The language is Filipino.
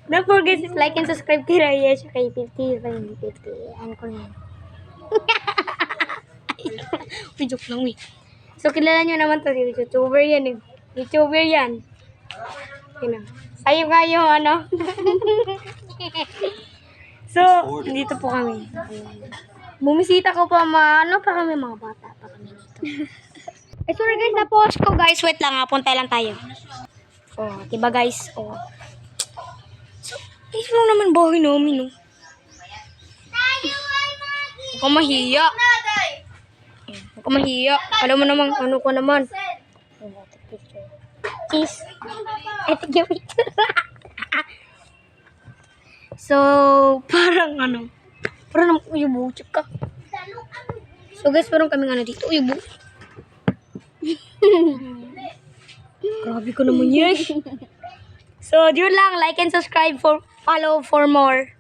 Don't forget to like and subscribe kay Raya at kay 50. Ano ko na. Uy, joke lang, uy. So, kilala nyo naman to. YouTuber yan eh. YouTuber yan. Yun na. Sayo kayo, ano? So, dito po kami. Bumisita ko pa ano pa kami, mga bata pa kami dito. Eh, sorry guys, na-pause ko guys. Wait lang, punta lang tayo. Oh, diba guys? Oh. So, ito lang naman bahay namin, no? Huwag ka mahiya. Huwag ka mahiya. Alam mo naman, ano ko naman. Cheese. Ito yung picture. So, parang ano. Parang uyubo. Check ka. So guys, parang kaming ano dito. Uyubo. Grabe ko naman yan. So, yun lang. Like and subscribe follow for more.